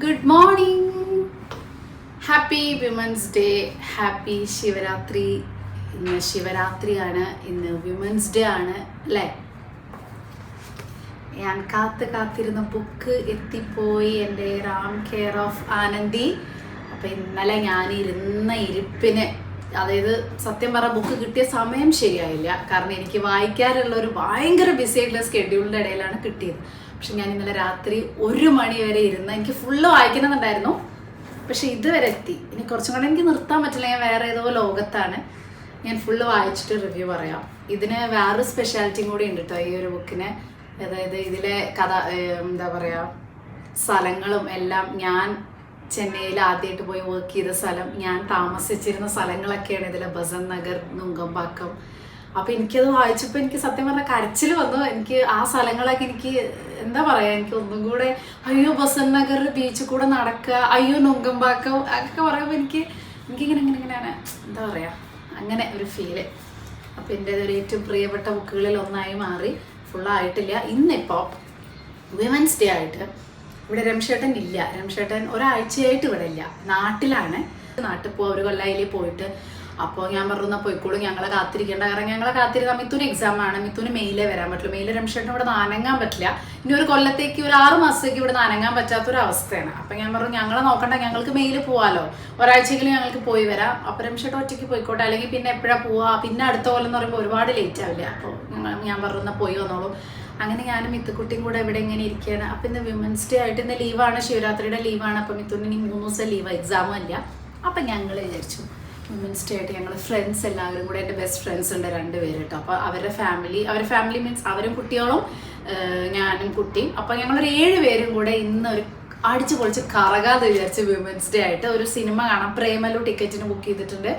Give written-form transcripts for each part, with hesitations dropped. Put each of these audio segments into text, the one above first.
Good morning. Happy Women's Day. Happy Shivaratri. ഇന്ന് ശിവരാത്രിയാണ്, ഇന്ന് women's day ആണ് അല്ലേ? ഞാൻ കാത്തിരുന്ന ബുക്ക് എത്തിപ്പോയി, എൻ്റെ റാം കെയർ ഓഫ് ആനന്ദി. അപ്പം ഇന്നലെ ഞാൻ ഇരുന്ന ഇരിപ്പിന്, അതായത് സത്യം പറഞ്ഞ ബുക്ക് കിട്ടിയ സമയം ശരിയായില്ല. കാരണം എനിക്ക് വായിക്കാറുള്ള ഒരു ഭയങ്കര ബിസി ആയിട്ടുള്ള സ്കെഡ്യൂളിൻ്റെ ഇടയിലാണ് കിട്ടിയത്. പക്ഷെ ഞാൻ ഇന്നലെ രാത്രി 1 മണി വരെ ഇരുന്ന് എനിക്ക് ഫുള്ള് വായിക്കണമെന്നുണ്ടായിരുന്നു. പക്ഷെ ഇതുവരെ എത്തി. ഇനി കുറച്ചും കൂടെ എനിക്ക് നിർത്താൻ പറ്റില്ല, ഞാൻ വേറെ ഏതോ ലോകത്താണ്. ഞാൻ ഫുള്ള് വായിച്ചിട്ട് റിവ്യൂ പറയാം. ഇതിന് വേറൊരു സ്പെഷ്യാലിറ്റിയും കൂടി ഉണ്ട് കേട്ടോ ഈ ഒരു ബുക്കിന്. അതായത് ഇതിലെ കഥ, എന്താ പറയുക, സ്ഥലങ്ങളും എല്ലാം, ഞാൻ ചെന്നൈയിൽ ആദ്യമായിട്ട് പോയി വർക്ക് ചെയ്ത സ്ഥലം, ഞാൻ താമസിച്ചിരുന്ന സ്ഥലങ്ങളൊക്കെയാണ് ഇതിലെ. ബസന്ത് നഗർ, നുങ്കമ്പാക്കം. അപ്പം എനിക്കത് വായിച്ചപ്പോൾ എനിക്ക് സത്യം പറഞ്ഞാൽ കരച്ചിൽ വന്നു. എനിക്ക് ആ സ്ഥലങ്ങളൊക്കെ എനിക്ക് എന്താ പറയുക, എനിക്ക് ഒന്നും കൂടെ അയ്യോ ബസന്ത് നഗർ ബീച്ചിൽ കൂടെ നടക്കുക, അയ്യോ നുങ്കമ്പാക്കം ഒക്കെ പറയുമ്പോൾ എനിക്കിങ്ങനെ എന്താ പറയുക, അങ്ങനെ ഒരു ഫീല്. അപ്പം എൻ്റെ ഒരു ഏറ്റവും പ്രിയപ്പെട്ട ബുക്കുകളിൽ ഒന്നായി മാറി. ഫുള്ളായിട്ടില്ല. ഇന്നിപ്പോൾ വിമൻസ് ഡേ ആയിട്ട് ഇവിടെ രംഷേട്ടൻ ഇല്ല. രംഷേട്ടൻ ഒരാഴ്ചയായിട്ട് ഇവിടെ ഇല്ല, നാട്ടിലാണ്. നാട്ടിൽ ഒരു കൊല്ലായിലേ പോയിട്ട്. അപ്പോൾ ഞാൻ പറഞ്ഞു പോയിക്കോളും, ഞങ്ങളെ കാത്തിരിക്കേണ്ട. കാരണം ഞങ്ങളെ കാത്തിരുന്ന മിഥുന് എക്സാം ആണ്. മിഥുന് മെയിലേ വരാൻ പറ്റുള്ളൂ. മെയിലെ രംഷേട്ടൻ ഇവിടെ നാനങ്ങാൻ പറ്റില്ല. ഇനി ഒരു കൊല്ലത്തേക്ക്, ഒരു 6 മാസത്തേക്ക് ഇവിടെ നാനങ്ങാൻ പറ്റാത്തൊരവസ്ഥയാണ്. അപ്പം ഞാൻ പറഞ്ഞു ഞങ്ങളെ നോക്കണ്ട, ഞങ്ങൾക്ക് മെയിൽ പോവാലോ, ഒരാഴ്ചയെങ്കിലും ഞങ്ങൾക്ക് പോയി വരാം. അപ്പം രംഷേട്ടൻ ഒറ്റയ്ക്ക് പോയിക്കോട്ടെ, അല്ലെങ്കിൽ പിന്നെ എപ്പോഴാണ് പോവുക, പിന്നെ അടുത്ത കൊല്ലം എന്ന് പറയുമ്പോൾ ഒരുപാട് ലേറ്റ് ആവില്ല. അപ്പോൾ ഞാൻ പറഞ്ഞു പോയി വന്നോളൂ. അങ്ങനെ ഞാനും മിത്തുക്കുട്ടിയും കൂടെ ഇവിടെ ഇങ്ങനെ ഇരിക്കുകയാണ്. അപ്പം ഇന്ന് വിമൻസ് ഡേ ആയിട്ട് ഇന്ന് ലീവാണ്, ശിവരാത്രിയുടെ ലീവാണ്. അപ്പം മിത്തുന് ഇനി 3 ദിവസം ലീവാണ്, എക്സാമും ഇല്ല. അപ്പം ഞങ്ങൾ വിചാരിച്ചു വിമൻസ് ഡേ ആയിട്ട് ഞങ്ങൾ ഫ്രണ്ട്സ് എല്ലാവരും കൂടെ, എൻ്റെ ബെസ്റ്റ് ഫ്രണ്ട്സ് ഉണ്ട് 2 പേര് കേട്ടോ. അപ്പോൾ അവരുടെ ഫാമിലി മീൻസ് അവരും കുട്ടികളും ഞാനും കുട്ടിയും. അപ്പോൾ ഞങ്ങളൊരു 7 പേരും കൂടെ ഇന്നൊരു അടിച്ചു പൊളിച്ച് കറകാതെ വിചാരിച്ച് വിമൻസ് ഡേ ആയിട്ട് ഒരു സിനിമ കാണാം. പ്രേമലു ടിക്കറ്റിന് ബുക്ക് ചെയ്തിട്ടുണ്ട്.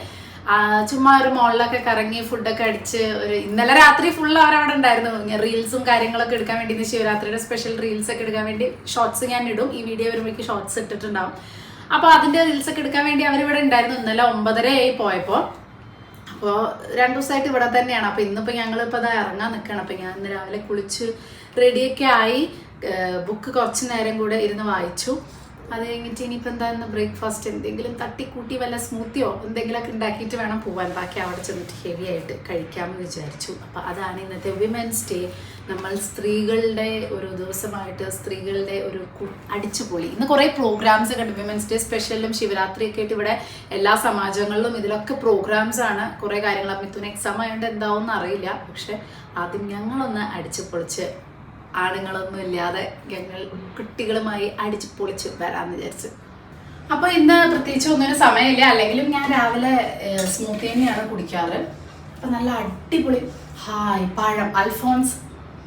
ചുമ്മാ ഒരു മോളിലൊക്കെ കറങ്ങി ഫുഡൊക്കെ അടിച്ച് ഇന്നലെ രാത്രി ഫുള്ള് അവരവിടെ ഉണ്ടായിരുന്നു. റീൽസും കാര്യങ്ങളൊക്കെ എടുക്കാൻ വേണ്ടി, ഇന്ന് ശിവരാത്രിയുടെ സ്പെഷ്യൽ റീൽസ് ഒക്കെ എടുക്കാൻ വേണ്ടി ഷോർട്സ് ഞാൻ ഇടും. ഈ വീഡിയോ വരുമ്പോഴേക്ക് ഷോർട്സ് ഇട്ടിട്ടുണ്ടാവും. അപ്പോൾ അതിൻ്റെ റീൽസ് ഒക്കെ എടുക്കാൻ വേണ്ടി അവരിവിടെ ഉണ്ടായിരുന്നു. ഇന്നലെ 9:30 ആയി പോയപ്പോൾ. അപ്പോൾ 2 ദിവസമായിട്ട് ഇവിടെ തന്നെയാണ്. അപ്പോൾ ഇന്നിപ്പോൾ ഞങ്ങളിപ്പോൾ അത് ഇറങ്ങാൻ നിൽക്കുകയാണ്. അപ്പോൾ ഞാൻ ഇന്ന് രാവിലെ കുളിച്ച് റെഡിയൊക്കെ ആയി. ബുക്ക് കുറച്ച് നേരം കൂടെ ഇരുന്ന് വായിച്ചു. അത് കഴിഞ്ഞിട്ട് ഇനിയിപ്പോൾ എന്തായിരുന്നു ബ്രേക്ക്ഫാസ്റ്റ്, എന്തെങ്കിലും തട്ടിക്കൂട്ടി വല്ല സ്മൂത്തിയോ എന്തെങ്കിലുമൊക്കെ ഉണ്ടാക്കിയിട്ട് വേണം പോകാൻ. ബാക്കി അവിടെ ചെന്നിട്ട് ഹെവി ആയിട്ട് കഴിക്കാമെന്ന് വിചാരിച്ചു. അപ്പോൾ അതാണ് ഇന്നത്തെ വിമൻസ് ഡേ. നമ്മൾ സ്ത്രീകളുടെ ഒരു ദിവസമായിട്ട്, സ്ത്രീകളുടെ ഒരു അടിച്ചുപൊളി. ഇന്ന് കുറേ പ്രോഗ്രാംസ് ഒക്കെ ഉണ്ട്. വിമൻസ് ഡേ സ്പെഷ്യലും ശിവരാത്രിയൊക്കെ ആയിട്ട് ഇവിടെ എല്ലാ സമാജങ്ങളിലും ഇതിലൊക്കെ പ്രോഗ്രാംസ് ആണ്. കുറേ കാര്യങ്ങൾ. മിഥുന് എക്സാം ആയതുകൊണ്ട് എന്താവും അറിയില്ല. പക്ഷെ ആദ്യം ഞങ്ങളൊന്ന് അടിച്ചു പൊളിച്ച്, ആണുങ്ങളൊന്നും ഇല്ലാതെ ഞങ്ങൾ കുട്ടികളുമായി അടിച്ചു പൊളിച്ച് വരാമെന്ന് വിചാരിച്ചു. അപ്പോൾ ഇന്ന് പ്രത്യേകിച്ച് ഒന്നിനും സമയമില്ല. അല്ലെങ്കിലും ഞാൻ രാവിലെ സ്മൂത്തി തന്നെയാണ് കുടിക്കാറ്. അപ്പം നല്ല അടിപൊളി പഴം, അൽഫോൺസ്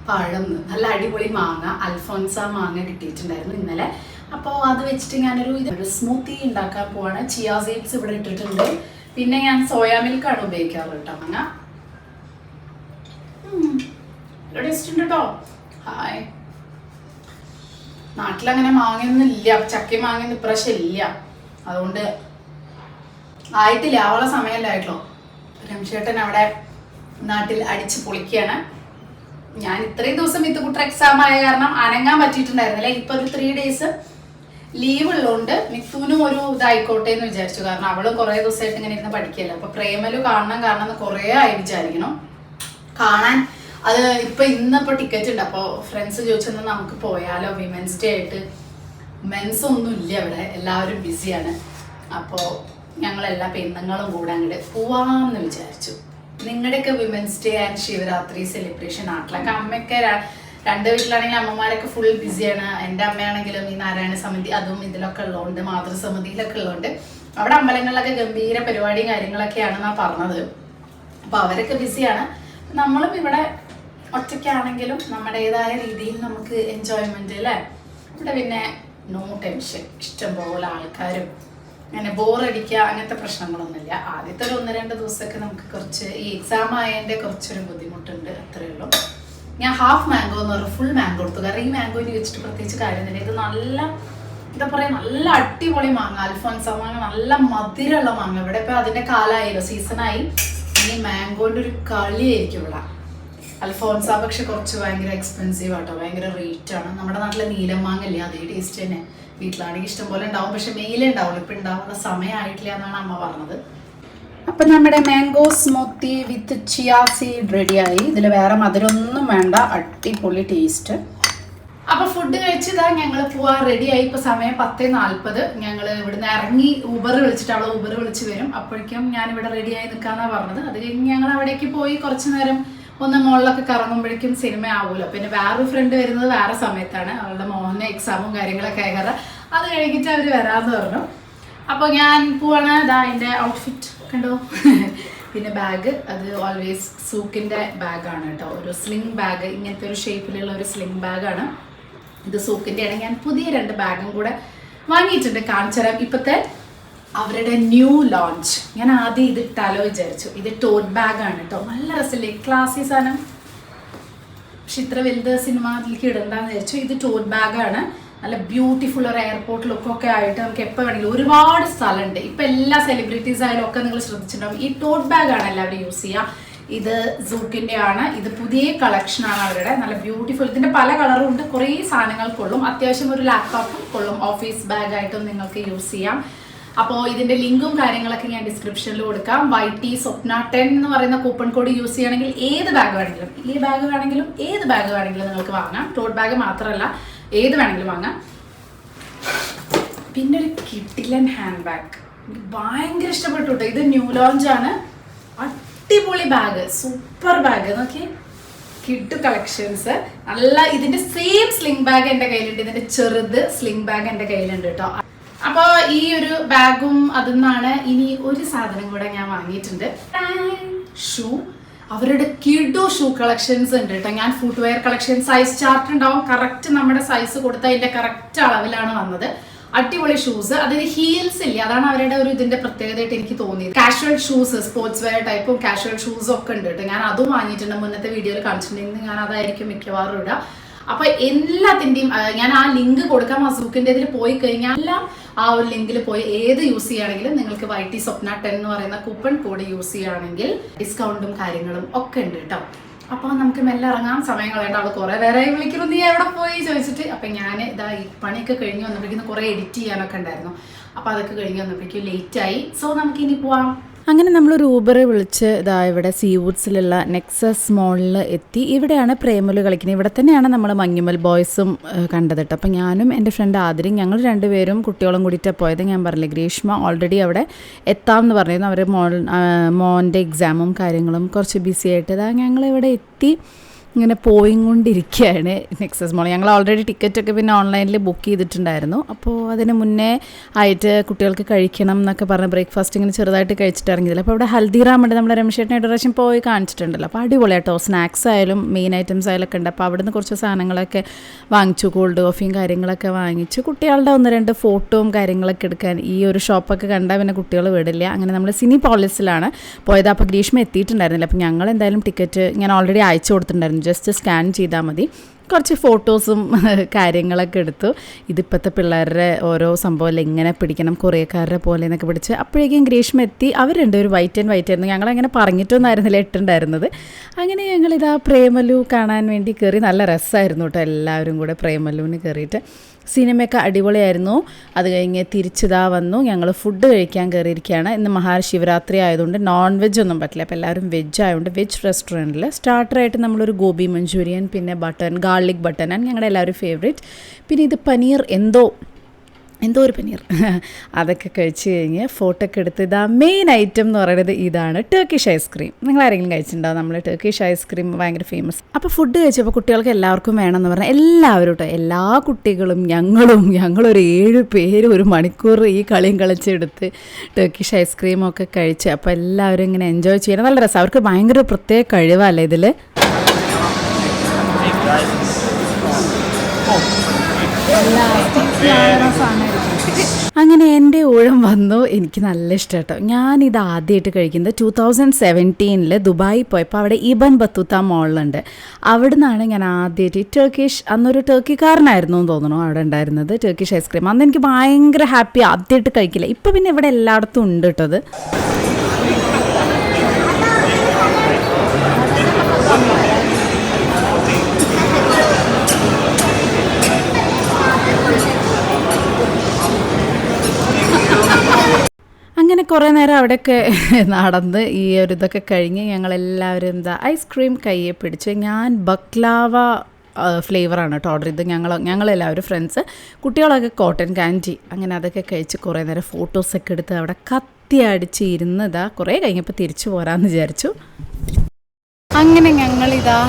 പഴം, നല്ല അടിപൊളി മാങ്ങ, അൽഫോൺസ മാങ്ങ കിട്ടിയിട്ടുണ്ടായിരുന്നു ഇന്നലെ. അപ്പോൾ അത് വെച്ചിട്ട് ഞാനൊരു സ്മൂത്തി ഉണ്ടാക്കാൻ പോവാണ്. ചിയ സീഡ്സ് ഇവിടെ ഇട്ടിട്ടുണ്ട്. പിന്നെ ഞാൻ സോയാ മിൽക്കാണ് ഉപയോഗിക്കാറ് കേട്ടോ. മാങ്ങ ടേസ്റ്റ് ഉണ്ട് കേട്ടോ. ഹായ്. നാട്ടിലങ്ങനെ മാങ്ങയൊന്നും ഇല്ല, ചക്കയും മാങ്ങയൊന്നും ഇപ്രാവശ്യം ഇല്ല. അതുകൊണ്ട് ആയിട്ടില്ല, അവളെ സമയമല്ലായിട്ടുള്ളൂ. രംഷേട്ടൻ അവിടെ നാട്ടിൽ അടിച്ച് പൊളിക്കുകയാണ്. ഞാൻ ഇത്രയും ദിവസം മിത്തുകുട്ട എക്സാം ആയ കാരണം അനങ്ങാൻ പറ്റിയിട്ടുണ്ടായിരുന്നില്ല. ഇപ്പൊ ഒരു 3 ഡേയ്സ് ലീവ് ഉള്ളതുകൊണ്ട് മിത്തുവിനും ഒരു ഇതായിക്കോട്ടെ എന്ന് വിചാരിച്ചു. കാരണം അവളും കുറേ ദിവസമായിട്ട് ഇങ്ങനെ ഇരുന്ന് പഠിക്കുകയല്ല. അപ്പൊ പ്രേമലു കാണണം കുറേ ആയി വിചാരിക്കണം കാണാൻ. അത് ഇന്നിപ്പോൾ ടിക്കറ്റ് ഉണ്ട്. അപ്പോൾ ഫ്രണ്ട്സ് ചോദിച്ചെന്നാൽ നമുക്ക് പോയാലോ വിമൻസ് ഡേ ആയിട്ട്. മെൻസ് ഒന്നും ഇല്ല ഇവിടെ, എല്ലാവരും ബിസിയാണ്. അപ്പോൾ ഞങ്ങളെല്ലാ പെണ്ണുങ്ങളും കൂടെ അങ്ങോട്ട് പോവാമെന്ന് വിചാരിച്ചു. നിങ്ങളുടെയൊക്കെ women's day and Shivaratri celebration നാട്ടിലൊക്കെ, അമ്മയൊക്കെ 2 വീട്ടിലാണെങ്കിൽ അമ്മമാരൊക്കെ ഫുൾ ബിസിയാണ്. എൻ്റെ അമ്മയാണെങ്കിലും ഈ നാരായണ സമിതി അതും ഇതിലൊക്കെ ഉള്ളതുകൊണ്ട്, മാതൃസമിതിയിലൊക്കെ ഉള്ളതുകൊണ്ട് അവിടെ അമ്പലങ്ങളിലൊക്കെ ഗംഭീര പരിപാടിയും കാര്യങ്ങളൊക്കെയാണെന്നാണ് പറഞ്ഞത്. അപ്പോൾ അവരൊക്കെ ബിസിയാണ്. നമ്മളും ഇവിടെ ഒറ്റയ്ക്കാണെങ്കിലും നമ്മുടേതായ രീതിയിൽ നമുക്ക് എൻജോയ്മെന്റ് അല്ലേ. ഇവിടെ പിന്നെ നോ ടെൻഷൻ, ഇഷ്ടംപോലെ ആൾക്കാരും, അങ്ങനെ ബോറടിക്കുക അങ്ങനത്തെ പ്രശ്നങ്ങളൊന്നുമില്ല. ആദ്യത്തെ ഒരു 1-2 ദിവസമൊക്കെ നമുക്ക് കുറച്ച് ഈ എക്സാം ആയതിൻ്റെ കുറച്ചൊരു ബുദ്ധിമുട്ടുണ്ട്, അത്രയേ ഉള്ളൂ. ഞാൻ ഹാഫ് മാംഗോ എന്ന് പറഞ്ഞാൽ ഫുൾ മാംഗോ എടുത്തു. കാരണം ഈ മാംഗോയിന് വെച്ചിട്ട് പ്രത്യേകിച്ച് കാര്യമൊന്നുമില്ല. ഇത് നല്ല എന്താ പറയുക, നല്ല അടിപൊളി മാങ്ങ, അൽഫോൺസ മാങ്ങ, നല്ല മധുരമുള്ള മാങ്ങ. ഇവിടെ ഇപ്പോൾ അതിൻ്റെ കാലമായല്ലോ, സീസണായി. ഇനി മാംഗോൻ്റെ ഒരു കളിയായിരിക്കും ഇവിടെ. അൽഫോൺസ പക്ഷെ കുറച്ച് ഭയങ്കര എക്സ്പെൻസീവ് ആട്ടോ, ഭയങ്കര റേറ്റ് ആണ്. നമ്മുടെ നാട്ടിലെ നീലമാങ്ങല്ലേ അതേ ടേസ്റ്റ് തന്നെ. വീട്ടിലാണെങ്കിൽ ഇഷ്ടം പോലെ ഉണ്ടാവും, പക്ഷെ മെയിലേ ഉണ്ടാവുള്ളൂ. ഇപ്പം ഉണ്ടാവുന്ന സമയമായിട്ടില്ല എന്നാണ് അമ്മ പറഞ്ഞത്. അപ്പം നമ്മുടെ മാംഗോ സ്മൂത്തി വിത്ത് ചിയാ സീഡ് റെഡിയായി. ഇതിൽ വേറെ മധുരമൊന്നും വേണ്ട, അടിപൊളി ടേസ്റ്റ്. അപ്പോൾ ഫുഡ് കഴിച്ചതാ ഞങ്ങൾ പോവാൻ റെഡിയായി. ഇപ്പോൾ സമയം 10:40. ഞങ്ങൾ ഇവിടുന്ന് ഇറങ്ങി ഊബർ വിളിച്ചിട്ട് അവളെ ഊബർ വിളിച്ച് വരും. അപ്പോഴേക്കും ഞാനിവിടെ റെഡിയായി നിൽക്കാമെന്നാണ് പറഞ്ഞത്. അത് കഴിഞ്ഞ് ഞങ്ങൾ അവിടേക്ക് പോയി കുറച്ച് നേരം ഒന്ന് മുകളിലൊക്കെ കറങ്ങുമ്പോഴേക്കും സിനിമ ആവുമല്ലോ. പിന്നെ വേറൊരു ഫ്രണ്ട് വരുന്നത് വേറെ സമയത്താണ്, അവളുടെ മോഹന എക്സാമും കാര്യങ്ങളൊക്കെ ആകാറ്. അത് കഴിഞ്ഞിട്ട് അവർ വരാമെന്ന് പറഞ്ഞു. അപ്പോൾ ഞാൻ പോവാണ്. ഇതാ എൻ്റെ ഔട്ട്ഫിറ്റ് കണ്ടോ. പിന്നെ ബാഗ്, അത് ഓൾവേസ് സൂക്കിൻ്റെ ബാഗാണ് കേട്ടോ, ഒരു സ്ലിംഗ് ബാഗ്, ഇങ്ങനത്തെ ഒരു ഷേപ്പിലുള്ള ഒരു സ്ലിംഗ് ബാഗാണ്. ഇത് സൂക്കിൻ്റെയാണ്. ഞാൻ പുതിയ 2 ബാഗും കൂടെ വാങ്ങിയിട്ടുണ്ട്, കാണിച്ചു തരാം. ഇപ്പോഴത്തെ അവരുടെ ന്യൂ ലോഞ്ച്. ഞാൻ ആദ്യം ഇത് ഇട്ടാലോ വിചാരിച്ചു. ഇത് ടോട്ട് ബാഗാണ് കേട്ടോ, നല്ല രസമില്ലേ, ക്ലാസി സാധനം. പക്ഷെ ഇത്ര വലുത് സിനിമയിലേക്ക് ഇടണ്ടെന്ന് വിചാരിച്ചു. ഇത് ടോട്ട് ബാഗാണ്, നല്ല ബ്യൂട്ടിഫുൾ, ഒരു എയർപോർട്ട് ലുക്കൊക്കെ ആയിട്ട് നമുക്ക് എപ്പോൾ വേണമെങ്കിലും. ഒരുപാട് സ്ഥലമുണ്ട്. ഇപ്പം എല്ലാ സെലിബ്രിറ്റീസ് ആയാലും ഒക്കെ നിങ്ങൾ ശ്രദ്ധിച്ചിട്ടുണ്ടാവും ഈ ടോട്ട് ബാഗാണ് എല്ലാവരും യൂസ് ചെയ്യുക. ഇത് സൂക്കിൻ്റെ ആണ്. ഇത് പുതിയ കളക്ഷനാണ് അവരുടെ, നല്ല ബ്യൂട്ടിഫുൾ. ഇതിൻ്റെ പല കളറും ഉണ്ട്, കുറേ സാധനങ്ങൾ കൊള്ളും. അത്യാവശ്യം ഒരു ലാപ്ടോപ്പും കൊള്ളും, ഓഫീസ് ബാഗായിട്ടും നിങ്ങൾക്ക് യൂസ് ചെയ്യാം. അപ്പോൾ ഇതിൻ്റെ ലിങ്കും കാര്യങ്ങളൊക്കെ ഞാൻ ഡിസ്ക്രിപ്ഷനിൽ കൊടുക്കാം. YT സ്വപ്ന 10 എന്ന് പറയുന്ന കൂപ്പൺ കോഡ് യൂസ് ചെയ്യണമെങ്കിൽ ഏത് ബാഗ് വേണമെങ്കിലും, ഈ ബാഗ് വേണമെങ്കിലും ഏത് ബാഗ് വേണമെങ്കിലും നിങ്ങൾക്ക് വാങ്ങാം. ടോട്ട് ബാഗ് മാത്രമല്ല, ഏത് വേണമെങ്കിലും വാങ്ങാം. പിന്നെ ഒരു കിഡിലൻ ഹാൻഡ് ബാഗ് എനിക്ക് ഭയങ്കര ഇഷ്ടപ്പെട്ടു കേട്ടോ. ഇത് ന്യൂ ലോഞ്ച് ആണ്, അടിപൊളി ബാഗ്, സൂപ്പർ ബാഗ്. നോക്കി, കിഡ് കളക്ഷൻസ് നല്ല. ഇതിന്റെ സെയിം സ്ലിംഗ് ബാഗ് എൻ്റെ കയ്യിലുണ്ട്, ഇതിന്റെ ചെറുത് സ്ലിംഗ് ബാഗ് എൻ്റെ കയ്യിലുണ്ട് കേട്ടോ. അപ്പോൾ ഈ ഒരു ബാഗും അതിന്നാണ്. ഇനി ഒരു സാധനം കൂടെ ഞാൻ വാങ്ങിയിട്ടുണ്ട്, ഷൂ. അവരുടെ കിഡോ ഷൂ കളക്ഷൻസ് ഉണ്ട് കേട്ടോ. ഞാൻ ഫുട് വെയർ കളക്ഷൻ സൈസ് ചാർട്ട് ഉണ്ടാവും, കറക്റ്റ് നമ്മുടെ സൈസ് കൊടുത്ത അതിന്റെ കറക്റ്റ് അളവിലാണ് വന്നത്. അടിപൊളി ഷൂസ്, അതിന് ഹീൽസ് ഇല്ല, അതാണ് അവരുടെ ഒരു ഇതിന്റെ പ്രത്യേകതയായിട്ട് എനിക്ക് തോന്നിയത്. കാഷ്വൽ ഷൂസ്, സ്പോർട്സ് വെയർ ടൈപ്പും കാഷ്വൽ ഷൂസും ഒക്കെ ഉണ്ട് കേട്ടോ. ഞാൻ അതും വാങ്ങിയിട്ടുണ്ട്, മുന്നത്തെ വീഡിയോയിൽ കാണിച്ചിട്ടുണ്ടെങ്കിൽ ഞാൻ അതായിരിക്കും മിക്കവാറും ഇടുക. അപ്പൊ എല്ലാത്തിന്റെയും ഞാൻ ആ ലിങ്ക് കൊടുക്കാം. അസൂക്കിന്റെ ഇതിൽ പോയി കഴിഞ്ഞാൽ എല്ലാം ആ ഒരു ലിങ്കിൽ പോയി ഏത് യൂസ് ചെയ്യുകയാണെങ്കിലും നിങ്ങൾക്ക് YT സ്വപ്ന 10 എന്ന് പറയുന്ന കൂപ്പൺ കോഡ് യൂസ് ചെയ്യുകയാണെങ്കിൽ ഡിസ്കൗണ്ടും കാര്യങ്ങളും ഒക്കെ ഉണ്ട് കേട്ടോ. അപ്പോൾ നമുക്ക് മെല്ലെ ഇറങ്ങാം, സമയം കളയേണ്ട. അവൾ കുറേ നേരെ വിളിക്കുന്നു, നീ എവിടെ പോയി ചോദിച്ചിട്ട്. അപ്പം ഞാൻ ഇതാ ഈ പണിയൊക്കെ കഴിഞ്ഞ് വന്നപ്പോഴേക്കും കുറേ എഡിറ്റ് ചെയ്യാനൊക്കെ ഉണ്ടായിരുന്നു. അപ്പോൾ അതൊക്കെ കഴിഞ്ഞ് വന്നപ്പോഴേക്കും ലേറ്റായി. സോ നമുക്ക് ഇനി പോവാം. അങ്ങനെ നമ്മളൊരു ഊബർ വിളിച്ച് ഇതാ ഇവിടെ സീവുഡ്സിലുള്ള നെക്സസ് മോളിൽ എത്തി. ഇവിടെയാണ് പ്രേമലു കളിക്കുന്നത്. ഇവിടെ തന്നെയാണ് നമ്മൾ മഞ്ഞുമൽ ബോയ്സും കണ്ടത് കേട്ടോ. അപ്പോൾ ഞാനും എൻ്റെ ഫ്രണ്ട് ആതിരയും ഞങ്ങൾ 2 പേരും കുട്ടികളും കൂടിയിട്ടാണ് പോയത്. ഞാൻ പറഞ്ഞില്ലേ, ഗ്രീഷ്മ ഓൾറെഡി അവിടെ എത്താമെന്ന് പറഞ്ഞിരുന്നു. അവർ മോൻ്റെ എക്സാമും കാര്യങ്ങളും കുറച്ച് ബിസി ആയിട്ട് ഇതാ ഞങ്ങളിവിടെ എത്തി. ഇങ്ങനെ പോയിക്കൊണ്ടിരിക്കുകയാണ് നെക്സസ് മോൾ. ഞങ്ങൾ ഓൾറെഡി ടിക്കറ്റൊക്കെ പിന്നെ ഓൺലൈനിൽ ബുക്ക് ചെയ്തിട്ടുണ്ടായിരുന്നു. അപ്പോൾ അതിന് മുന്നേ ആയിട്ട് കുട്ടികൾക്ക് കഴിക്കണം എന്നൊക്കെ പറഞ്ഞ് ബ്രേക്ക്ഫാസ്റ്റ് ഇങ്ങനെ ചെറുതായിട്ട് കഴിച്ചിട്ട് ഇറങ്ങിയതില്ല. അപ്പോൾ ഇവിടെ ഹൽദിറാം ഉണ്ട്, നമ്മുടെ രമേശേട്ടനെ ഒരു പ്രാവശ്യം പോയി കാണിച്ചിട്ടുണ്ടല്ലോ. അപ്പോൾ അടിപൊളിയാട്ടോ, സ്നാക്സ് ആയാലും മെയിൻ ഐറ്റംസ് ആയാലൊക്കെ ഉണ്ട്. അപ്പോൾ അവിടുന്ന് കുറച്ച് സാധനങ്ങളൊക്കെ വാങ്ങിച്ചു, കോൾഡ് കോഫിയും കാര്യങ്ങളൊക്കെ വാങ്ങിച്ചു. കുട്ടികളുടെ 1-2 ഫോട്ടോയും കാര്യങ്ങളൊക്കെ എടുക്കാൻ ഈ ഒരു ഷോപ്പൊക്കെ കണ്ടാൽ പിന്നെ കുട്ടികൾ വിടില്ല. അങ്ങനെ നമ്മൾ സിനി പോളിസിലാണ് പോയത്. അപ്പോൾ ഗ്രീഷ്മ എത്തിയിട്ടുണ്ടായിരുന്നില്ല. അപ്പോൾ ഞങ്ങൾ എന്തായാലും ടിക്കറ്റ് ഞാൻ ഓൾറെഡി അയച്ചു കൊടുത്തിട്ടുണ്ടായിരുന്നു, ജസ്റ്റ് സ്കാൻ ചെയ്താൽ മതി. കുറച്ച് ഫോട്ടോസും കാര്യങ്ങളൊക്കെ എടുത്തു. ഇതിപ്പോഴത്തെ പിള്ളേരുടെ ഓരോ സംഭവം എങ്ങനെ പിടിക്കണം, കൊറിയക്കാരുടെ പോലെ എന്നൊക്കെ പിടിച്ച്. അപ്പോഴേക്കും ഗ്രീഷ്മ എത്തി. അവർ 2 ഒരു വൈറ്റ് ആയിരുന്നു. ഞങ്ങളങ്ങനെ പറഞ്ഞിട്ടൊന്നും ആയിരുന്നില്ല ഇട്ടുണ്ടായിരുന്നത്. അങ്ങനെ ഞങ്ങളിതാ പ്രേമലു കാണാൻ വേണ്ടി കയറി. നല്ല രസമായിരുന്നു കേട്ടോ, എല്ലാവരും കൂടെ പ്രേമലുവിന് കയറിയിട്ട്. സിനിമയൊക്കെ അടിപൊളിയായിരുന്നു. അത് കഴിഞ്ഞ് തിരിച്ചിതാ വന്നു. ഞങ്ങൾ ഫുഡ് കഴിക്കാൻ കയറിയിരിക്കുകയാണ്. ഇന്ന് മഹാശിവരാത്രി ആയതുകൊണ്ട് നോൺ വെജ് ഒന്നും പറ്റില്ല. അപ്പോൾ എല്ലാവരും വെജ് ആയതുകൊണ്ട് വെജ് റെസ്റ്റോറൻറ്റിൽ സ്റ്റാർട്ടറായിട്ട് നമ്മളൊരു ഗോബി മഞ്ചൂരിയൻ, പിന്നെ ഗാർലിക് ബട്ടൺ ആണ് ഞങ്ങളുടെ എല്ലാവരും ഫേവറേറ്റ്. പിന്നെ ഇത് പനീർ എന്തോ ഒരു പനീർ അതൊക്കെ കഴിച്ച് കഴിഞ്ഞ് ഫോട്ടോ ഒക്കെ എടുത്ത് ഇതാ മെയിൻ ഐറ്റം എന്ന് പറയുന്നത് ഇതാണ് ടർക്കിഷ് ഐസ്ക്രീം. നിങ്ങൾ ആരെങ്കിലും കഴിച്ചിട്ടുണ്ടാവും? നമ്മൾ ടർക്കിഷ് ഐസ്ക്രീം ഭയങ്കര ഫേമസ്. അപ്പോൾ ഫുഡ് കഴിച്ചപ്പോൾ കുട്ടികൾക്ക് എല്ലാവർക്കും വേണമെന്ന് പറഞ്ഞാൽ എല്ലാവരും കേട്ടോ, എല്ലാ കുട്ടികളും ഞങ്ങളൊരു 7 പേര് 1 മണിക്കൂർ ഈ കളിയും കളിച്ചെടുത്ത് ടർക്കിഷ് ഐസ്ക്രീമൊക്കെ കഴിച്ച്. അപ്പോൾ എല്ലാവരും ഇങ്ങനെ എൻജോയ് ചെയ്യണം, നല്ല രസം. അവർക്ക് ഭയങ്കര പ്രത്യേക കഴിവല്ലേ ഇതിൽ. അങ്ങനെ എൻ്റെ ഊഴം വന്നു. എനിക്ക് നല്ല ഇഷ്ടം കേട്ടോ. ഞാനിത് ആദ്യമായിട്ട് കഴിക്കുന്നത് 2017 ദുബായി പോയപ്പോൾ അവിടെ ഇബൻ ബത്തൂത്ത മോളിലുണ്ട്. അവിടെ നിന്നാണ് ഞാൻ ആദ്യമായിട്ട് ടർക്കിഷ്, അന്നൊരു ടർക്കിക്കാരനായിരുന്നു എന്ന് തോന്നുന്നു അവിടെ ഉണ്ടായിരുന്നത്, ടർക്കിഷ് ഐസ്ക്രീം. അന്ന് എനിക്ക് ഭയങ്കര ഹാപ്പി, ആദ്യമായിട്ട് കഴിക്കില്ല. ഇപ്പോൾ പിന്നെ ഇവിടെ എല്ലായിടത്തും ഉണ്ട് കേട്ടത്. അങ്ങനെ കുറേ നേരം അവിടെയൊക്കെ നടന്ന് ഈ ഒരു ഇതൊക്കെ കഴിഞ്ഞ് ഞങ്ങളെല്ലാവരും ഐസ്ക്രീം കയ്യെ പിടിച്ച്. ഞാൻ ബക്ലാവ ഫ്ലേവറാണ് കേട്ടോ ഓർഡർ ചെയ്ത്. ഞങ്ങളെല്ലാവരും ഫ്രണ്ട്സ്, കുട്ടികളൊക്കെ കോട്ടൺ കാൻഡി. അങ്ങനെ അതൊക്കെ കഴിച്ച് കുറേ നേരം ഫോട്ടോസൊക്കെ എടുത്ത് അവിടെ കത്തി അടിച്ച് ഇരുന്നതാ. കുറേ കഴിഞ്ഞപ്പോൾ തിരിച്ചു പോരാമെന്ന് വിചാരിച്ചു. അങ്ങനെ ഞങ്ങളിതാ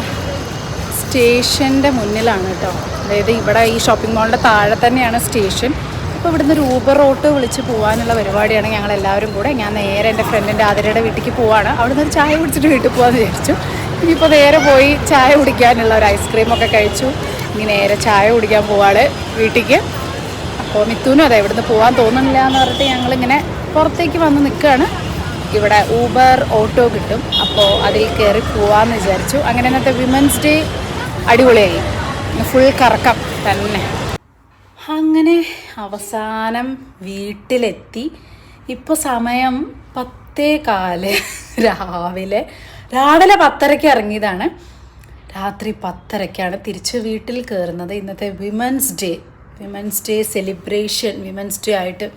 സ്റ്റേഷൻ്റെ മുന്നിലാണ് കേട്ടോ. അതായത് ഇവിടെ ഈ ഷോപ്പിംഗ് മാളിൻ്റെ താഴെ തന്നെയാണ് സ്റ്റേഷൻ. അപ്പോൾ ഇവിടുന്ന് ഒരു ഊബർ ഓട്ടോ വിളിച്ച് പോകാനുള്ള പരിപാടിയാണ് ഞങ്ങളെല്ലാവരും കൂടെ. ഞാൻ നേരെ എൻ്റെ ഫ്രണ്ടിൻ്റെ ആതിരയുടെ വീട്ടിലേക്ക് പോവാണ്. അവിടുന്ന് ഒരു ചായ കുടിച്ചിട്ട് വീട്ടിൽ പോകാമെന്ന് വിചാരിച്ചു. ഇനിയിപ്പോൾ നേരെ പോയി ചായ കുടിക്കാനുള്ള ഒരു ഐസ്ക്രീമൊക്കെ കഴിച്ചു. ഇനി നേരെ ചായ കുടിക്കാൻ പോവാണ് വീട്ടിലേക്ക്. അപ്പോൾ മിത്തുനും അതെ ഇവിടുന്ന് പോകാൻ തോന്നുന്നില്ല എന്ന് പറഞ്ഞിട്ട് ഞങ്ങളിങ്ങനെ പുറത്തേക്ക് വന്ന് നിൽക്കുകയാണ്. ഇവിടെ ഊബർ ഓട്ടോ കിട്ടും, അപ്പോൾ അതിൽ കയറി പോവാമെന്ന് വിചാരിച്ചു. അങ്ങനെ ഇന്നത്തെ വിമൻസ് ഡേ അടിപൊളിയായി, ഫുൾ കറക്കം തന്നെ. അങ്ങനെ അവസാനം വീട്ടിലെത്തി. ഇപ്പോൾ സമയം 10:15 രാവിലെ 10:30 ഇറങ്ങിയതാണ്. രാത്രി 10:30 തിരിച്ച് വീട്ടിൽ കയറുന്നത്. ഇന്നത്തെ women's day celebration women's day ആയിട്ട്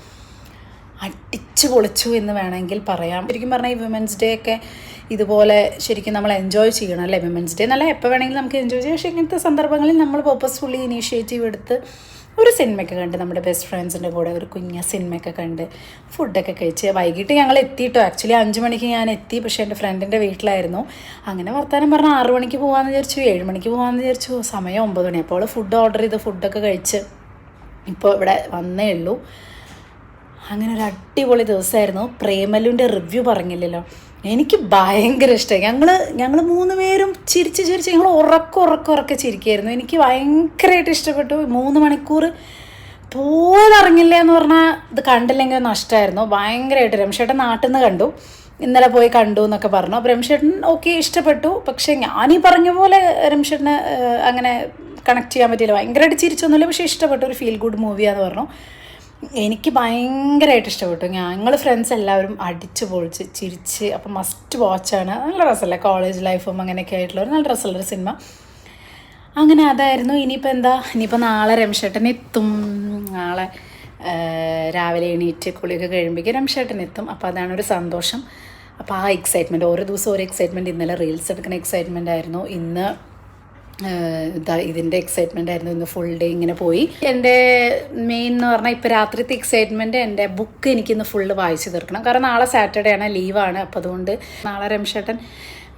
അടിച്ചു പൊളിച്ചു എന്ന് വേണമെങ്കിൽ പറയാം. ശരിക്കും പറഞ്ഞാൽ ഈ വിമൻസ് ഡേ ഒക്കെ ഇതുപോലെ ശരിക്കും നമ്മൾ എൻജോയ് ചെയ്യണം അല്ലേ. വിമൻസ് ഡേ നല്ല എപ്പോൾ വേണമെങ്കിലും നമുക്ക് എൻജോയ് ചെയ്യാം. പക്ഷേ ഇങ്ങനത്തെ സന്ദർഭങ്ങളിൽ നമ്മൾ പർപ്പസ്ഫുള്ളി ഇനീഷ്യേറ്റീവ് എടുത്ത് ഒരു സിനിമയൊക്കെ കണ്ട്, നമ്മുടെ ബെസ്റ്റ് ഫ്രണ്ട്സിൻ്റെ കൂടെ ഒരു കുഞ്ഞ സിനിമയൊക്കെ കണ്ട് ഫുഡൊക്കെ കഴിച്ച് വൈകിട്ട് ഞങ്ങൾ എത്തിയിട്ടോ. ആക്ച്വലി 5 മണിക്ക് ഞാൻ എത്തി, പക്ഷേ എൻ്റെ ഫ്രണ്ടിൻ്റെ വീട്ടിലായിരുന്നു. അങ്ങനെ വർത്താനം പറഞ്ഞാൽ 6 മണിക്ക് പോകാമെന്ന് വിചാരിച്ചു, 7 മണിക്ക് പോകാമെന്ന് വിചാരിച്ചു. സമയം 9 മണി. അപ്പോൾ ഫുഡ് ഓർഡർ ചെയ്ത് ഫുഡൊക്കെ കഴിച്ച് ഇപ്പോൾ ഇവിടെ വന്നേ ഉള്ളൂ. അങ്ങനെ ഒരു അടിപൊളി ദിവസമായിരുന്നു. പ്രേമലുവിൻ്റെ റിവ്യൂ പറഞ്ഞില്ലല്ലോ, എനിക്ക് ഭയങ്കര ഇഷ്ടമായി. ഞങ്ങൾ 3 പേരും ചിരിച്ച് ഞങ്ങൾ ഉറക്കെ ചിരിക്കുകയായിരുന്നു. എനിക്ക് ഭയങ്കരമായിട്ട് ഇഷ്ടപ്പെട്ടു. 3 മണിക്കൂർ പോയതറിഞ്ഞില്ല എന്ന് പറഞ്ഞാൽ ഇത് കണ്ടില്ലെങ്കിൽ നഷ്ടമായിരുന്നു. ഭയങ്കരമായിട്ട് രംഷേട്ടൻ നാട്ടിൽ നിന്ന് കണ്ടു, ഇന്നലെ പോയി കണ്ടു എന്നൊക്കെ പറഞ്ഞു. അപ്പോൾ രംഷേട്ടൻ ഓക്കെ ഇഷ്ടപ്പെട്ടു. പക്ഷേ ഞാനീ പറഞ്ഞ പോലെ രംഷേട്ടന് അങ്ങനെ കണക്ട് ചെയ്യാൻ പറ്റിയില്ല. ഭയങ്കരമായിട്ട് ചിരിച്ചൊന്നുമില്ല, പക്ഷേ ഇഷ്ടപ്പെട്ടു. ഒരു ഫീൽ ഗുഡ് മൂവിയാന്ന് പറഞ്ഞു. എനിക്ക് ഭയങ്കരമായിട്ട് ഇഷ്ടപ്പെട്ടു. ഞങ്ങൾ ഫ്രണ്ട്സ് എല്ലാവരും അടിച്ച് പൊളിച്ച് ചിരിച്ച്. അപ്പം മസ്റ്റ് വാച്ചാണ്. നല്ല രസമല്ലേ, കോളേജ് ലൈഫും അങ്ങനെയൊക്കെ ആയിട്ടുള്ള ഒരു നല്ല രസമുള്ളൊരു സിനിമ. അങ്ങനെ അതായിരുന്നു. ഇനിയിപ്പോൾ നാളെ രംഷേട്ടൻ എത്തും. നാളെ രാവിലെ എണീറ്റ് കുളിയൊക്കെ കഴിയുമ്പോഴേക്കും രംഷേട്ടൻ എത്തും. അപ്പോൾ അതാണ് ഒരു സന്തോഷം. അപ്പോൾ ആ എക്സൈറ്റ്മെൻറ്റ്, ഓരോ ദിവസവും ഓരോ എക്സൈറ്റ്മെൻറ്റ്. ഇന്നലെ റീൽസ് എടുക്കുന്ന എക്സൈറ്റ്മെൻ്റ് ആയിരുന്നു. ഇന്ന് ഇതിൻ്റെ എക്സൈറ്റ്മെൻ്റ് ആയിരുന്നു. ഇന്ന് ഫുൾ ഡേ ഇങ്ങനെ പോയി. എൻ്റെ മെയിൻ എന്ന് പറഞ്ഞാൽ ഇപ്പോൾ രാത്രിത്തെ എക്സൈറ്റ്മെൻറ്റ് എൻ്റെ ബുക്ക് എനിക്കിന്ന് ഫുള്ള് വായിച്ച് തീർക്കണം. കാരണം നാളെ സാറ്റർഡേ ആണ്, ലീവാണ്. അപ്പോൾ അതുകൊണ്ട് നാളെ രംഷേട്ടൻ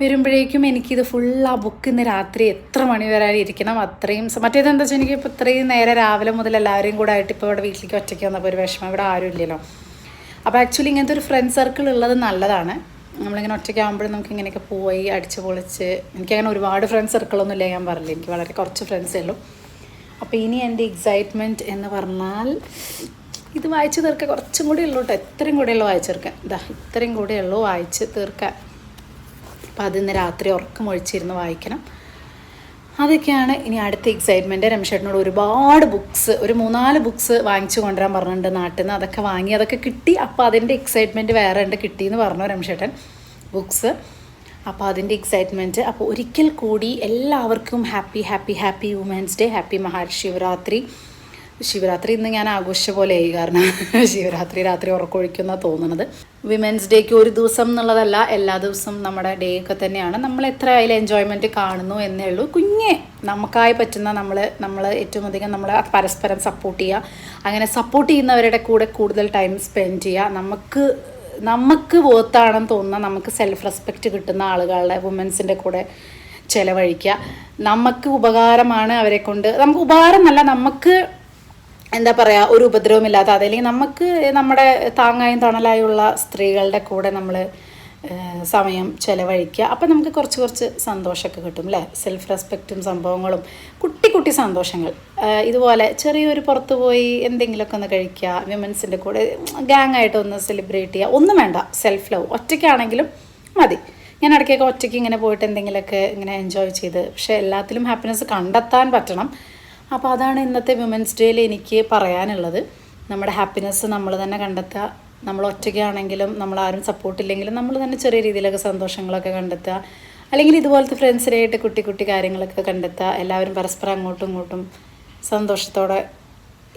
വരുമ്പോഴേക്കും എനിക്കിത് ഫുൾ ആ ബുക്ക് ഇന്ന് രാത്രി എത്ര മണി വരെ ഇരിക്കണം അത്രയും. മറ്റേതെന്താ വെച്ചാൽ എനിക്കിപ്പോൾ ഇത്രയും നേരെ രാവിലെ മുതൽ എല്ലാവരെയും കൂടെ ആയിട്ട് ഇപ്പോൾ ഇവിടെ വീട്ടിലേക്ക് ഒറ്റയ്ക്ക് വന്നപ്പോൾ ഒരു വിഷമം. ഇവിടെ ആരും ഇല്ലല്ലോ. അപ്പോൾ ആക്ച്വലി ഇങ്ങനത്തെ ഒരു ഫ്രണ്ട് സർക്കിൾ ഉള്ളത് നല്ലതാണ്. നമ്മളിങ്ങനെ ഒറ്റയ്ക്കാകുമ്പോഴും നമുക്ക് ഇങ്ങനെയൊക്കെ പോയി അടിച്ച് പൊളിച്ച്. എനിക്കങ്ങനെ ഒരുപാട് ഫ്രണ്ട്സ് സർക്കിളൊന്നും ഇല്ല, ഞാൻ പറഞ്ഞില്ല. എനിക്ക് വളരെ കുറച്ച് ഫ്രണ്ട്സേ ഉള്ളൂ. അപ്പോൾ ഇനി എൻ്റെ എക്സൈറ്റ്മെൻറ്റ് എന്ന് പറഞ്ഞാൽ ഇത് വായിച്ച് തീർക്കാൻ കുറച്ചും കൂടി ഉള്ളൂ കേട്ടോ. ഇത്രയും കൂടെയുള്ളൂ വായിച്ച് തീർക്കാൻ. ഇത്രയും കൂടെയുള്ളൂ വായിച്ച് തീർക്കാൻ. അപ്പോൾ അതിന്ന് രാത്രി ഉറക്കം ഒഴിച്ചിരുന്ന് വായിക്കണം. അതൊക്കെയാണ് ഇനി അടുത്ത എക്സൈറ്റ്മെൻറ്റ്. രംഷേട്ടനോട് ഒരുപാട് ബുക്സ്, ഒരു 3-4 ബുക്സ് വാങ്ങിച്ചു കൊണ്ടുവരാൻ പറഞ്ഞിട്ടുണ്ട് നാട്ടിൽ നിന്ന്. അതൊക്കെ വാങ്ങി, അതൊക്കെ കിട്ടി. അപ്പോൾ അതിൻ്റെ എക്സൈറ്റ്മെൻറ്റ് വേറെ ഉണ്ട്. കിട്ടിയെന്ന് പറഞ്ഞു രംഷേട്ടൻ ബുക്സ്. അപ്പോൾ അതിൻ്റെ എക്സൈറ്റ്മെൻറ്റ്. അപ്പോൾ ഒരിക്കൽ കൂടി എല്ലാവർക്കും happy women's day, happy Mahashivratri. Shivratri ഇന്ന് ഞാൻ ആഘോഷിച്ച പോലെയായി, കാരണം ശിവരാത്രി രാത്രി ഉറക്കൊഴിക്കുന്ന തോന്നുന്നത്. വിമൻസ് ഡേക്ക് ഒരു ദിവസം എന്നുള്ളതല്ല, എല്ലാ ദിവസവും നമ്മുടെ ഡേ ഒക്കെ തന്നെയാണ്. നമ്മൾ എത്ര അതിൽ എൻജോയ്മെൻറ്റ് കാണുന്നു എന്നേ ഉള്ളൂ. നമുക്കായി പറ്റുന്ന നമ്മൾ ഏറ്റവും അധികം നമ്മൾ പരസ്പരം സപ്പോർട്ട് ചെയ്യുക. അങ്ങനെ സപ്പോർട്ട് ചെയ്യുന്നവരുടെ കൂടെ കൂടുതൽ ടൈം സ്പെൻഡ് ചെയ്യുക. നമുക്ക് വേർത്താണെന്ന് തോന്നുന്ന, നമുക്ക് സെൽഫ് റെസ്പെക്റ്റ് കിട്ടുന്ന ആളുകളുടെ വുമൻസിൻ്റെ കൂടെ ചിലവഴിക്കുക. നമുക്ക് ഉപകാരമാണ് അവരെ കൊണ്ട്. നമുക്ക് ഉപകാരം എന്നല്ല, നമുക്ക് എന്താ പറയുക, ഒരു ഉപദ്രവമില്ലാത്ത, അതല്ലെങ്കിൽ നമുക്ക് നമ്മുടെ താങ്ങായും തണലായുള്ള സ്ത്രീകളുടെ കൂടെ നമ്മൾ സമയം ചിലവഴിക്കുക. അപ്പം നമുക്ക് കുറച്ച് സന്തോഷമൊക്കെ കിട്ടും അല്ലേ. സെൽഫ് റെസ്പെക്റ്റും സംഭവങ്ങളും, കുട്ടി സന്തോഷങ്ങൾ. ഇതുപോലെ ചെറിയൊരു പുറത്ത് പോയി എന്തെങ്കിലുമൊക്കെ ഒന്ന് കഴിക്കുക, വിമൻസിൻ്റെ കൂടെ ഗ്യാങ്ങായിട്ട് ഒന്ന് സെലിബ്രേറ്റ് ചെയ്യുക. ഒന്നും വേണ്ട, സെൽഫ് ലവ്. ഒറ്റയ്ക്കാണെങ്കിലും മതി. ഞാൻ ഇടയ്ക്കൊക്കെ ഒറ്റയ്ക്ക് ഇങ്ങനെ പോയിട്ട് എന്തെങ്കിലുമൊക്കെ ഇങ്ങനെ എൻജോയ് ചെയ്ത്, പക്ഷേ എല്ലാത്തിലും ഹാപ്പിനെസ് കണ്ടെത്താൻ പറ്റണം. അപ്പോൾ അതാണ് ഇന്നത്തെ വിമൻസ് ഡേയിൽ എനിക്ക് പറയാനുള്ളത്. നമ്മുടെ ഹാപ്പിനെസ് നമ്മൾ തന്നെ കണ്ടെത്തുക. നമ്മൾ ഒറ്റയ്ക്കാണെങ്കിലും നമ്മളാരും സപ്പോർട്ടില്ലെങ്കിലും നമ്മൾ തന്നെ ചെറിയ രീതിയിലൊക്കെ സന്തോഷങ്ങളൊക്കെ കണ്ടെത്തുക. അല്ലെങ്കിൽ ഇതുപോലത്തെ ഫ്രണ്ട്സിനായിട്ട് കുട്ടി കാര്യങ്ങളൊക്കെ കണ്ടെത്തുക. എല്ലാവരും പരസ്പരം അങ്ങോട്ടും ഇങ്ങോട്ടും സന്തോഷത്തോടെ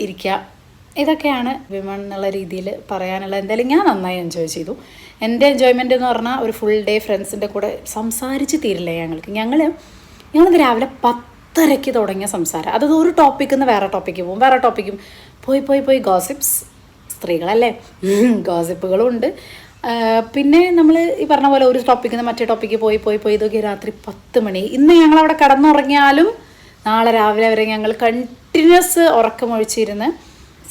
ഇരിക്കുക. ഇതൊക്കെയാണ് വിമൺ എന്നുള്ള രീതിയിൽ പറയാനുള്ളത്. എന്തായാലും ഞാൻ നന്നായി എൻജോയ് ചെയ്തു. എൻ്റെ എൻജോയ്മെൻ്റ് എന്ന് പറഞ്ഞാൽ ഒരു ഫുൾ ഡേ ഫ്രണ്ട്സിൻ്റെ കൂടെ സംസാരിച്ച് തീരില്ല ഞങ്ങളിന്ന് രാവിലെ 10:30 തുടങ്ങിയ സംസാരം. അതായത് ഒരു ടോപ്പിക്കിൽ നിന്ന് വേറെ ടോപ്പിക്ക് പോകും, വേറെ ടോപ്പിക്കും പോയി ഗോസിപ്സ്, സ്ത്രീകളല്ലേ, ഗോസിപ്പുകളും ഉണ്ട്. പിന്നെ നമ്മൾ ഈ പറഞ്ഞ പോലെ ഒരു ടോപ്പിക്കിൽ നിന്ന് മറ്റേ ടോപ്പിക്ക് പോയി ഇതൊക്കെ രാത്രി 10 മണി. ഇന്ന് ഞങ്ങളവിടെ കിടന്നുറങ്ങിയാലും നാളെ രാവിലെ വരെ ഞങ്ങൾ കണ്ടിന്യൂസ് ഉറക്കമൊഴിച്ചിരുന്ന്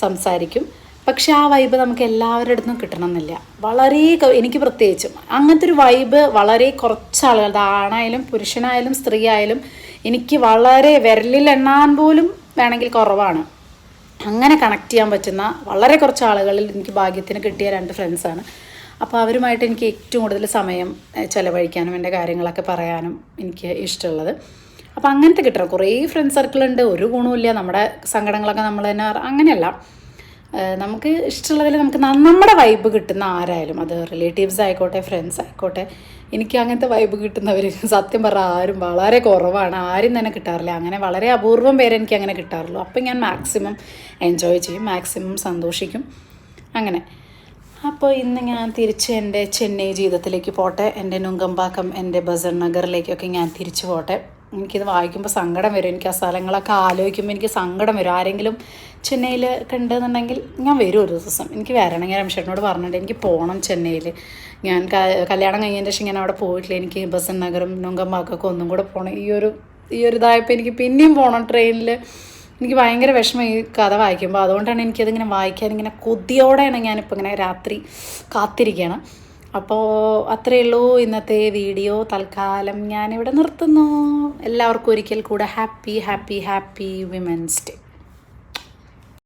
സംസാരിക്കും. പക്ഷെ ആ വൈബ് നമുക്ക് എല്ലാവരുടെ അടുത്തും കിട്ടണമെന്നില്ല. വളരെ എനിക്ക് പ്രത്യേകിച്ചും അങ്ങനത്തെ ഒരു വൈബ് വളരെ കുറച്ച് ആളുകൾ, ആണായാലും പുരുഷനായാലും സ്ത്രീ ആയാലും, എനിക്ക് വളരെ വിരലിലെണ്ണാൻ പോലും വേണമെങ്കിൽ കുറവാണ്. അങ്ങനെ കണക്ട് ചെയ്യാൻ പറ്റുന്ന വളരെ കുറച്ച് ആളുകളിൽ എനിക്ക് ഭാഗ്യത്തിന് കിട്ടിയ 2 ഫ്രണ്ട്സാണ്. അപ്പോൾ അവരുമായിട്ട് എനിക്ക് ഏറ്റവും കൂടുതൽ സമയം ചിലവഴിക്കാനും എൻ്റെ കാര്യങ്ങളൊക്കെ പറയാനും എനിക്ക് ഇഷ്ടമുള്ളത്. അപ്പോൾ അങ്ങനത്തെ കിട്ടണം. കുറേ ഫ്രണ്ട് സർക്കിളുണ്ട്, ഒരു ഗുണമില്ല. നമ്മുടെ സങ്കടങ്ങളൊക്കെ നമ്മൾ തന്നെ അങ്ങനെയല്ല, നമുക്ക് ഇഷ്ടമുള്ളതിൽ നമുക്ക് നമ്മുടെ വൈബ് കിട്ടുന്ന ആരായാലും, അത് റിലേറ്റീവ്സ് ആയിക്കോട്ടെ ഫ്രണ്ട്സ് ആയിക്കോട്ടെ, എനിക്ക് അങ്ങനത്തെ വൈബ് കിട്ടുന്നവർ സത്യം പറഞ്ഞാൽ ആരും വളരെ കുറവാണ്. ആരും തന്നെ കിട്ടാറില്ല. അങ്ങനെ വളരെ അപൂർവം പേരെ എനിക്ക് അങ്ങനെ കിട്ടാറുള്ളൂ. അപ്പം ഞാൻ മാക്സിമം എൻജോയ് ചെയ്യും, മാക്സിമം സന്തോഷിക്കും. അങ്ങനെ അപ്പോൾ ഇന്ന് ഞാൻ തിരിച്ച് എൻ്റെ ചെന്നൈ ജീവിതത്തിലേക്ക് പോട്ടെ. എൻ്റെ നുങ്കമ്പാക്കം, എൻ്റെ ബസർ നഗറിലേക്കൊക്കെ ഞാൻ തിരിച്ചു പോട്ടെ. എനിക്കിത് വായിക്കുമ്പോൾ സങ്കടം വരും. എനിക്ക് ആ സ്ഥലങ്ങളൊക്കെ ആലോചിക്കുമ്പോൾ എനിക്ക് സങ്കടം വരും. ആരെങ്കിലും ചെന്നൈയിൽ കണ്ടെന്നുണ്ടെങ്കിൽ ഞാൻ വരും ഒരു ദിവസം. എനിക്ക് വരണം. ഞാൻ രമേശേട്ടനോട് പറഞ്ഞിട്ടുണ്ട് എനിക്ക് പോകണം ചെന്നൈയിൽ. ഞാൻ കല്യാണം കഴിഞ്ഞതിന് ശേഷം ഞാൻ അവിടെ പോയിട്ടില്ല. എനിക്ക് ബസർ നഗറും നുങ്കമ്പാക്കൊക്കെ ഒന്നും കൂടെ പോകണം. ഈ ഒരു ഇതായപ്പോൾ എനിക്ക് പിന്നെയും പോകണം ട്രെയിനിൽ. എനിക്ക് ഭയങ്കര വിഷമം ഈ കഥ വായിക്കുമ്പോൾ. അതുകൊണ്ടാണ് എനിക്കതിങ്ങനെ വായിക്കാൻ ഇങ്ങനെ കൊതിയോടെയാണ് ഞാനിപ്പോൾ ഇങ്ങനെ രാത്രി കാത്തിരിക്കുകയാണ്. അപ്പോൾ അത്രയേ ഉള്ളൂ ഇന്നത്തെ വീഡിയോ. തൽക്കാലം ഞാനിവിടെ നിർത്തുന്നു. എല്ലാവർക്കും ഒരിക്കൽ കൂടെ ഹാപ്പി വിമൻസ് ഡേ.